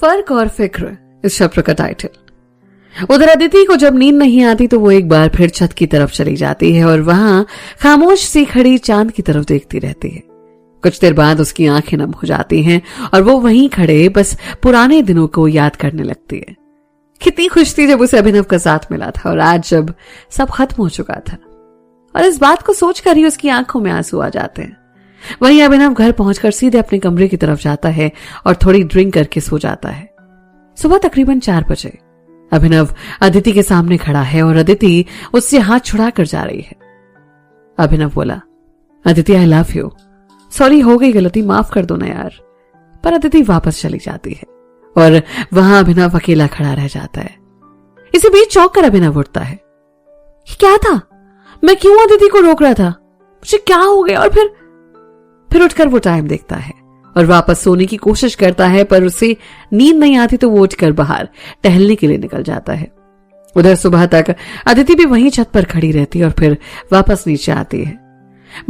फर्क और फिक्र इस चैप्टर का टाइटल। उधर अदिति को जब नींद नहीं आती तो वो एक बार फिर छत की तरफ चली जाती है और वहां खामोश सी खड़ी चांद की तरफ देखती रहती है। कुछ देर बाद उसकी आंखें नम हो जाती हैं और वो वहीं खड़े बस पुराने दिनों को याद करने लगती है। कितनी खुश थी जब उसे अभिनव का साथ मिला था और आज जब सब खत्म हो चुका था, और इस बात को सोचकर ही उसकी आंखों में आंसू आ जाते हैं। वहीं अभिनव घर पहुंचकर सीधे अपने कमरे की तरफ जाता है और थोड़ी ड्रिंक करके सो जाता है। सुबह तकरीबन 4 बजे अभिनव अदिति के सामने खड़ा है और अदिति उससे हाथ छुड़ा कर जा रही है। अभिनव बोला, Aditi I love you, sorry हो गई गलती, माफ कर दो ना यार। पर अदिति वापस चली जाती है और वहां अभिनव अकेला खड़ा रह जाता है। इसी बीच चौंक कर अभिनव उठता है। ये क्या था? मैं क्यों अदिति को रोक रहा था? मुझे क्या हो गया? और फिर उठकर वो टाइम देखता है और वापस सोने की कोशिश करता है, पर उसे नींद नहीं आती तो वो उठकर बाहर टहलने के लिए निकल जाता है। उधर सुबह तक अदिति भी वहीं छत पर खड़ी रहती है और फिर वापस नीचे आती है।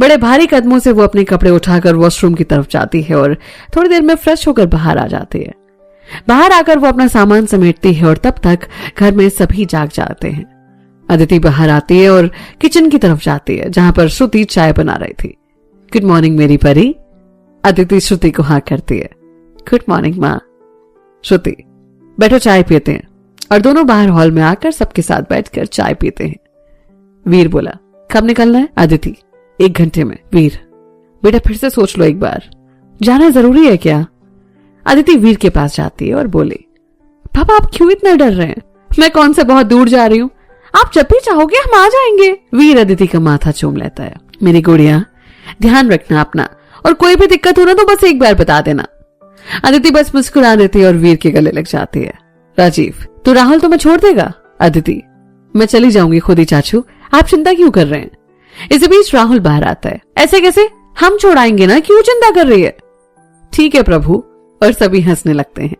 बड़े भारी कदमों से वो अपने कपड़े उठाकर वॉशरूम की तरफ जाती है और थोड़ी देर में फ्रेश होकर बाहर आ जाती है। बाहर आकर वो अपना सामान समेटती है और तब तक घर में सभी जाग जाते हैं। अदिति बाहर आती है और किचन की तरफ जाती है जहां पर श्रुति चाय बना रही थी। गुड मॉर्निंग मेरी परी। अदिति श्रुति को हाँ करती है। गुड मॉर्निंग माँ। श्रुति, बैठो चाय पीते हैं। और दोनों बाहर हॉल में आकर सबके साथ बैठकर चाय पीते हैं। वीर बोला, कब निकलना है? अदिति, 1 घंटे में। वीर, बेटा फिर से सोच लो एक बार, जाना जरूरी है क्या? अदिति वीर के पास जाती है और बोली, पापा आप क्यों इतना डर रहे हैं? मैं कौन से बहुत दूर जा रही हूँ, आप जब भी चाहोगे हम आ जाएंगे। वीर अदिति का माथा चूम लेता है। मेरी गुड़िया, ध्यान रखना अपना, और कोई भी दिक्कत हो ना तो बस एक बार बता देना। अदिति बस मुस्कुरा देती है और वीर के गले लग जाती है। राजीव, तू राहुल तुम्हें छोड़ देगा? अदिति, मैं चली जाऊंगी खुद ही चाचू, आप चिंता क्यों कर रहे हैं? इसी बीच राहुल बाहर आता है। ऐसे कैसे? हम छोड़ाएंगे ना, क्यों चिंता कर रही है? ठीक है प्रभु। और सभी हंसने लगते हैं।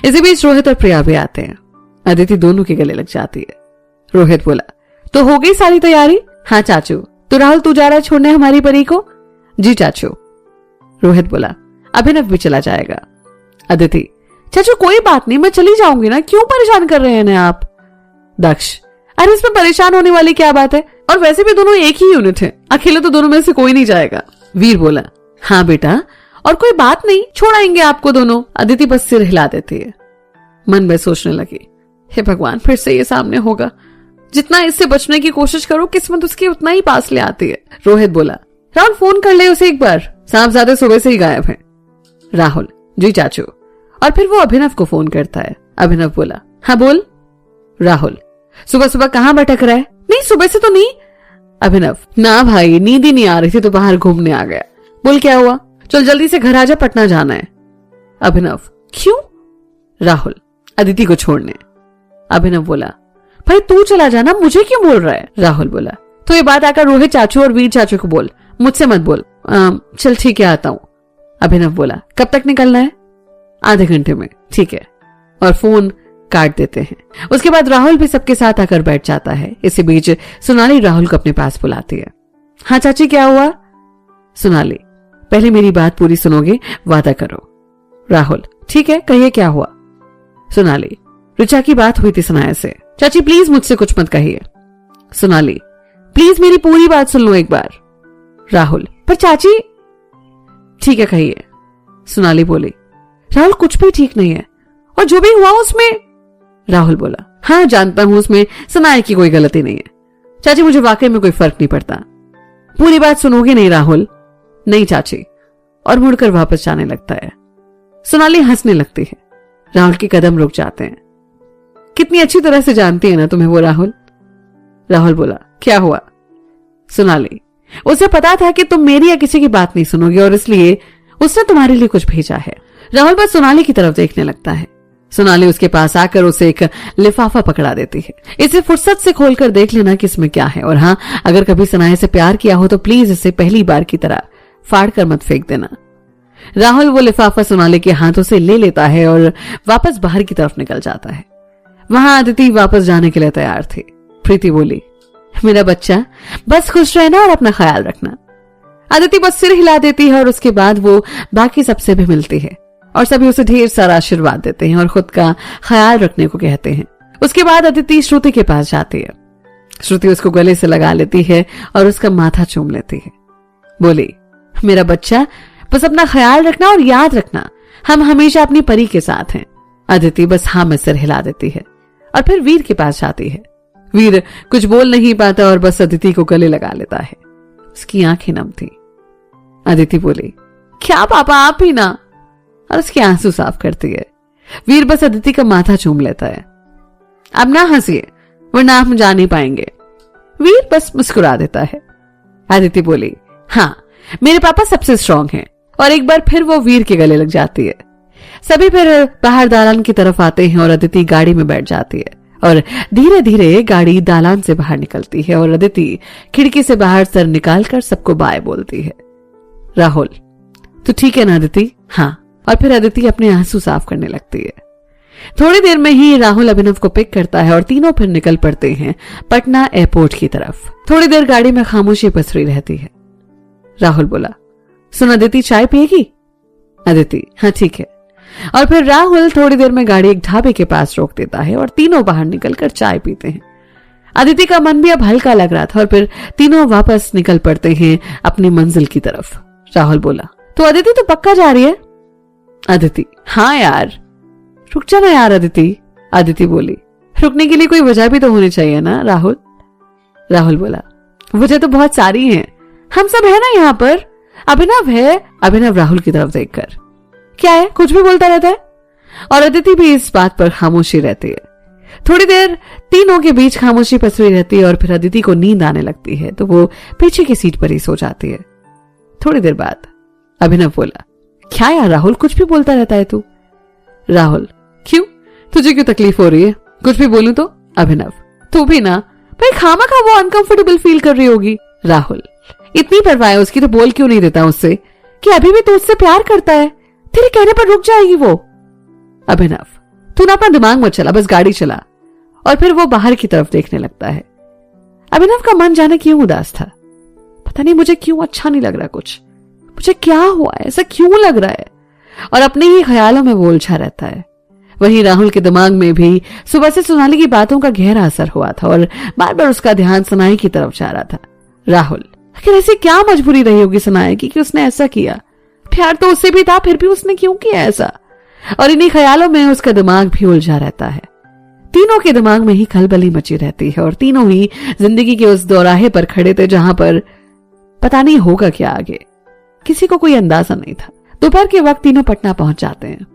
इसी बीच रोहित और प्रिया भी आते हैं। अदिति दोनों के गले लग जाती है। रोहित बोला, तो हो गई सारी तैयारी? हाँ चाचू। तो राहुल तू जा रहा है छोड़ने हमारी परी को? जी चाचू। रोहित बोला, अभिनव भी चला जाएगा। अदिति, चाचू कोई बात नहीं, मैं चली जाऊंगी ना, क्यों परेशान कर रहे हैं आप? दक्ष, अरे इसमें परेशान होने वाली क्या बात है, और वैसे भी दोनों एक ही यूनिट है, अकेले तो दोनों में से कोई नहीं जाएगा। वीर बोला, हाँ बेटा, और कोई बात नहीं, छोड़ाएंगे आपको दोनों। अदिति बस सिर हिला देती है। मन में सोचने लगी, हे भगवान फिर से ये सामने होगा। जितना इससे बचने की कोशिश करो किस्मत उसके उतना ही पास ले आती है। रोहित बोला, राहुल फोन कर ले उसे एक बार, साहबजादे सुबह से ही गायब है। राहुल, जी चाचू। और फिर वो अभिनव को फोन करता है। अभिनव बोला, हाँ बोल। राहुल, सुबह सुबह कहाँ भटक रहा है? नहीं सुबह से तो नहीं। अभिनव, ना भाई नींद ही नहीं आ रही थी तो बाहर घूमने आ गया। बोल क्या हुआ? चल जल्दी से घर आजा, पटना जाना है। अभिनव, क्यों? राहुल, अदिति को छोड़ने। अभिनव बोला, भाई तू चला जाना, मुझे क्यों बोल रहा है? राहुल बोला, तो ये बात आकर रोहित चाचू और वीर चाचू को बोल, मुझसे मत बोल। चल ठीक है आता हूं। अभिनव बोला, कब तक निकलना है? आधे घंटे में। ठीक है। और फोन काट देते हैं। उसके बाद राहुल भी सबके साथ आकर बैठ जाता है। इसी बीच सोनाली राहुल को अपने पास बुलाती है। हाँ चाची क्या हुआ? सोनाली, पहले मेरी बात पूरी सुनोगे, वादा करो। राहुल, ठीक है कहिए क्या हुआ? सोनाली, ऋचा की बात हुई थी सनाया से। चाची प्लीज मुझसे कुछ मत कहिए। सोनाली, प्लीज मेरी पूरी बात सुन लो एक बार। राहुल, पर चाची। ठीक है कहिए। सोनाली बोली, राहुल कुछ भी ठीक नहीं है, और जो भी हुआ उसमें। राहुल बोला, हाँ जानता हूं उसमें सनाया की कोई गलती नहीं है। चाची मुझे वाकई में कोई फर्क नहीं पड़ता। पूरी बात सुनोगे नहीं राहुल? नहीं चाची। और मुड़कर वापस जाने लगता है। सोनाली हंसने लगती है। राहुल के कदम रुक जाते हैं। कितनी अच्छी तरह से जानती है ना तुम्हें वो राहुल। राहुल बोला, क्या हुआ? सोनाली, उसे पता था कि तुम मेरी या किसी की बात नहीं सुनोगे और इसलिए उसने तुम्हारे लिए कुछ भेजा है। राहुल बस सोनाली की तरफ देखने लगता है। सोनाली उसके पास आकर उसे एक लिफाफा पकड़ा देती है। इसे फुर्सत से खोलकर देख लेना कि इसमें क्या है, और हाँ अगर कभी सनाया से प्यार किया हो तो प्लीज इसे पहली बार की तरह फाड़ कर मत फेंक देना। राहुल वो लिफाफा सोनाली के हाथों से ले लेता है और वापस बाहर की तरफ निकल जाता है। वहां अदिति वापस जाने के लिए तैयार थी। प्रीति बोली, मेरा बच्चा बस खुश रहना और अपना ख्याल रखना। अदिति बस सिर हिला देती है और उसके बाद वो बाकी सबसे भी मिलती है। और सभी उसे ढेर सारा आशीर्वाद देते हैं और खुद का ख्याल रखने को कहते हैं। उसके बाद अदिति श्रुति के पास जाती है। श्रुति उसको गले से लगा लेती है और उसका माथा चूम लेती है। बोली, मेरा बच्चा, बस अपना ख्याल रखना और याद रखना हम हमेशा अपनी परी के साथ हैं। अदिति बस हाँ में सिर हिला देती है और फिर वीर के पास जाती है। वीर कुछ बोल नहीं पाता और बस अदिति को गले लगा लेता है। उसकी आंखें नम थी। अदिति बोली, क्या पापा आप ही ना, और उसके आंसू साफ करती है। वीर बस अदिति का माथा चूम लेता है। अब ना हंसिए वरना हम जा नहीं पाएंगे। वीर बस मुस्कुरा देता है। अदिति बोली, हाँ मेरे पापा सबसे स्ट्रांग हैं। और एक बार फिर वो वीर के गले लग जाती है। सभी फिर बाहर दालान की तरफ आते हैं और अदिति गाड़ी में बैठ जाती है और धीरे धीरे गाड़ी दालान से बाहर निकलती है और अदिति खिड़की से बाहर सर निकालकर सबको बाय बोलती है। राहुल, तो ठीक है ना अदिति? हाँ। और फिर अदिति अपने आंसू साफ करने लगती है। थोड़ी देर में ही राहुल अभिनव को पिक करता है और तीनों फिर निकल पड़ते हैं पटना एयरपोर्ट की तरफ। थोड़ी देर गाड़ी में खामोशी पसरी रहती है। राहुल बोला, सुन अदिति, चाय पिएगी? अदिति, हाँ ठीक है। और फिर राहुल थोड़ी देर में गाड़ी एक ढाबे के पास रोक देता है और तीनों बाहर निकलकर चाय पीते हैं। अदिति का मन भी अब हल्का लग रहा था और फिर तीनों वापस निकल पड़ते हैं अपनी मंजिल की तरफ। राहुल बोला, तो अदिति तो पक्का जा रही है? अदिति, हाँ यार। रुक जा ना यार अदिति। अदिति बोली, रुकने के लिए कोई वजह भी तो होनी चाहिए ना राहुल। राहुल बोला, वजह तो बहुत सारी हैं, हम सब है ना यहाँ पर। अभिनव है। अभिनव राहुल की तरफ देखकर, क्या है, कुछ भी बोलता रहता है? और अदिति भी इस बात पर खामोशी रहती है। थोड़ी देर तीनों के बीच खामोशी पसरी रहती है और फिर अदिति को नींद आने लगती है तो वो पीछे की सीट पर ही सो जाती है। थोड़ी देर बाद अभिनव बोला, क्या यार राहुल, कुछ भी बोलता रहता है तू? राहुल, क्यों, तुझे क्यों तकलीफ हो रही है? कुछ भी बोलूं तो? अभिनव, तू भी ना भाई, खामा वो अनकंफर्टेबल फील कर रही होगी। राहुल, इतनी परवाह है उसकी तो बोल क्यों नहीं देता उससे कि अभी भी तो उससे प्यार करता है? तेरे कहने पर रुक जाएगी वो। अभिनव, तू ना अपना दिमाग मत चला, बस गाड़ी चला। और फिर वो बाहर की तरफ देखने लगता है। अभिनव का मन जाने क्यों उदास था। पता नहीं मुझे क्यों अच्छा नहीं लग रहा, कुछ मुझे क्या हुआ है, ऐसा क्यों लग रहा है? और अपने ही ख्यालों में वो उलझा रहता है। वहीं राहुल के दिमाग में भी सुबह से सोनाली की बातों का गहरा असर हुआ था और बार बार उसका ध्यान सनाई की तरफ जा रहा था। राहुल, आखिर ऐसी क्या मजबूरी रही होगी सनाई की कि उसने ऐसा किया? प्यार तो उससे भी था, फिर भी उसने क्यों किया ऐसा? और इन्हीं ख्यालों में उसका दिमाग भी उलझा रहता है। तीनों के दिमाग में ही खलबली मची रहती है और तीनों ही जिंदगी के उस दौराहे पर खड़े थे जहां पर पता नहीं होगा क्या आगे। किसी को कोई अंदाजा नहीं था। दोपहर के वक्त तीनों पटना पहुंच जाते हैं।